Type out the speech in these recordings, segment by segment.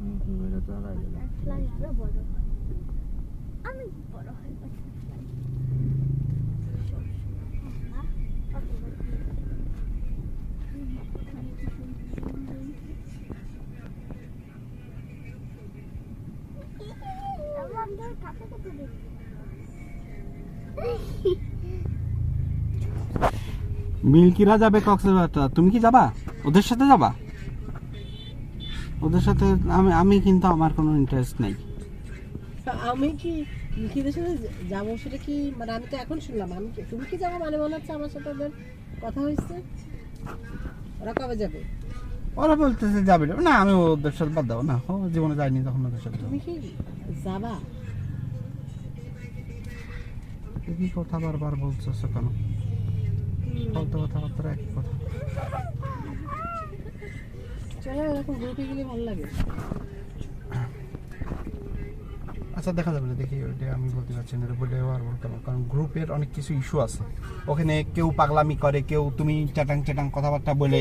Butterfly আরো বড় হয়, অনেক বড় হয় বাটারফ্লাই। মিল্কিরা যাবে কক্সবাজার, তুমি কি যাবা? ওদের সাথে যাবা? ওদের সাথে আমি কিন্তু আমার কোনো ইন্টারেস্ট নেই। আমি কি মিল্কিদের সাথে যাবো সেটা কি মানে আমি তো এখন শুনলাম। আমি কি তুমি কি যাবো মানে মনে হচ্ছে আমার সাথে ওদের কথা হয়েছে। ওরা কবে যাবে? ওরা বলতেছে যাবে না, আমি ওদের সাথে বাদ দাও না, ও জীবনে যাইনি তখন ওদের সাথে। তুমি কি যাবা? তুমি কথা বারবার বলছো কেন? ফালতু কথাবার্তা এক কথা। চলো এরকম গ্রুপে গেলে ভালো লাগে। আচ্ছা দেখা যাবে, দেখি ওটা আমি বলতে পারছি না, বলেও আর বলতে পারবো, কারণ গ্রুপের অনেক কিছু ইস্যু আছে ওখানে। কেউ পাগলামি করে, কেউ তুমি চ্যাটাং চ্যাটাং কথাবার্তা বলে,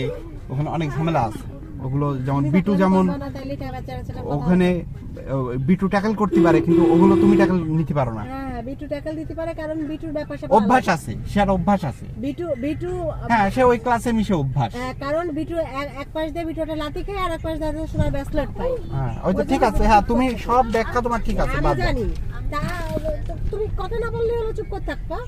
ওখানে অনেক ঝামেলা আছে। ওগুলো যেমন বিটু, যেমন ওখানে বিটু ট্যাকল করতে পারে, কিন্তু ওগুলো তুমি ট্যাকল নিতে পারো না। হ্যাঁ বিটু ট্যাকল দিতে পারে, কারণ বিটুর ব্যাপার অভ্যাস আছে, সে অভ্যাস আছে। বিটু হ্যাঁ, সে ওই ক্লাসে মিশে অভ্যাস। কারণ বিটু এক পাশ দিয়ে বিটুটা লাথি খায়, আর এক পাশ দিয়ে সময় ব্যাসলেট পায়। হ্যাঁ ওই তো ঠিক আছে। হ্যাঁ তুমি সব ব্যাখ্যা তোমার ঠিক আছে, আমি জানি। তা তুমি কথা না বললে হলো, চুপ করে থাকবা।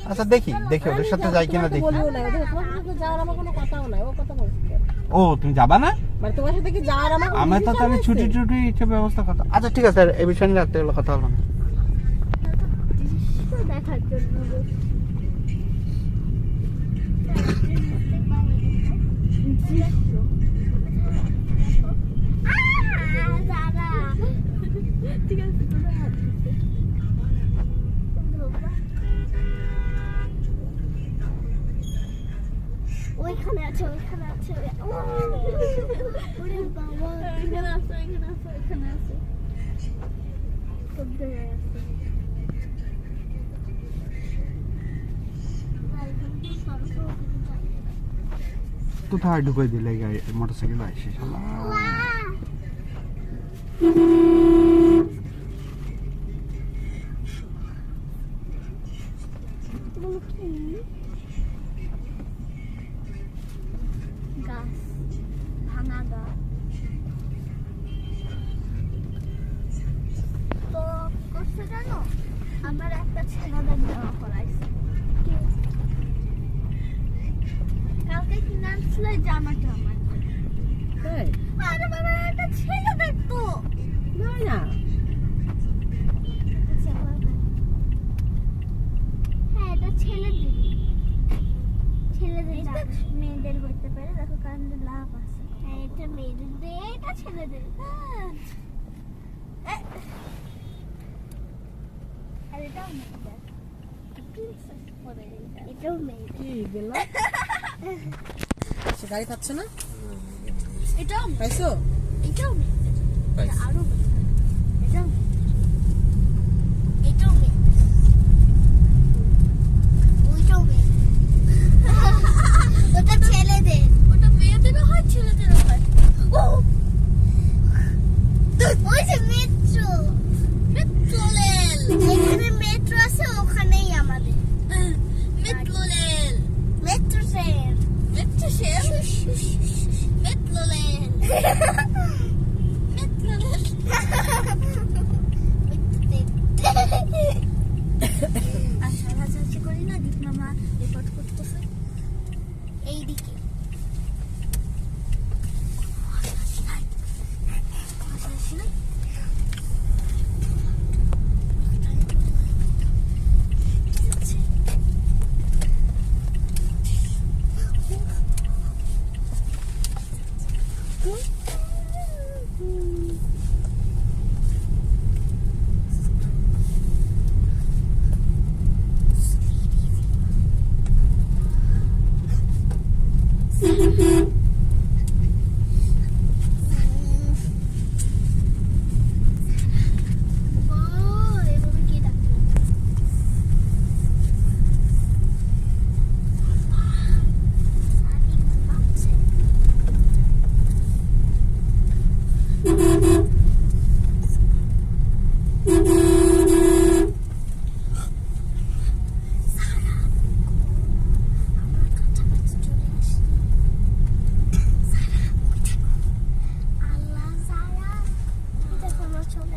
আচ্ছা দেখি ওদের সাথে যাই কিনা দেখি। বলিও না, তোমার সাথে যাওয়ার আমার কোনো কথাও নাই। ও কথা বলছে। ও তুমি যাবা না? মানে তোমার সাথে কি যাওয়ার আমার তো আমি ছুটি ইচ্ছে ব্যবস্থা কথা। আচ্ছা ঠিক আছে, এই বিষয় নিয়ে রাত্রে কথা হলো না। দেখার জন্য ঠিক আছে, ওইখানে আছে, ওইখানে আছে, ওরে বাবা, এখানে আছে, এখানে আছে, এখানে আছে, সব জায়গায় আছে। কোথায় ঢুকে দিলে গাড়ি, মোটরসাইকেল আসে শালা। গাছ, ভাঙা গাছ। তো কি করছে জানো, আমার একটা ছেলেদের দেওয়া করাইছে। কালকে কি নাম ছিল জামাটা আমার? তাই? আরে বাবা, একটা ছেলে দেখতো না হ্যাঁ, এটা ছেলেদের মেয়েদের হইতে পারে। দেখো কারণে লাভ আছে। হ্যাঁ, এটা মেয়েদের, এটা ছেলেদের। আর এটাও মেয়েদের, এটাও মেয়েদের। কি বললা? সে গাড়ি পাচ্ছে না? এটাও পাইছো? এটাও মেয়েদের, আরো এটাও এটাও মেয়েদের, ওইটাও মেয়েদের। ওটা ছেলেদের, ওটা মেয়েদেরও হয়, ছেলেদেরও হয়। ওই যে মেট্রো, মেট্রো রেল, এখানে মেট্রো আছে, ওখানেই আমাদের metro rail, metro rail, metro rail, metro rail, metro rail. আর সারাচাচি করি না, দিক মামা রেকর্ড করতেছে এইদিকে।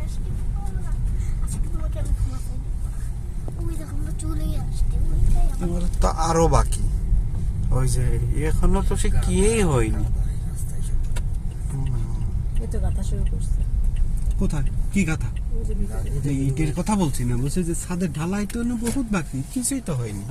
আজকে ঘুমাবো না। আজকে তোমাকে আমি ঘুমাতে দেবো না। ওই দেখো আমরা চলেই আসছি, ওইটাই আমার তোমার তো আরো বাকি, ওই যে এখনো তো সে কিয়েই হয়নি। এই তো কথা শুরু করছে কোথায় কি কথা? ওই যে ভিতরে। যে ইটের কথা বলছি না, বলছে যে ছাদের ঢালাই তো বহুত বাকি, কিছুই তো হয়নি।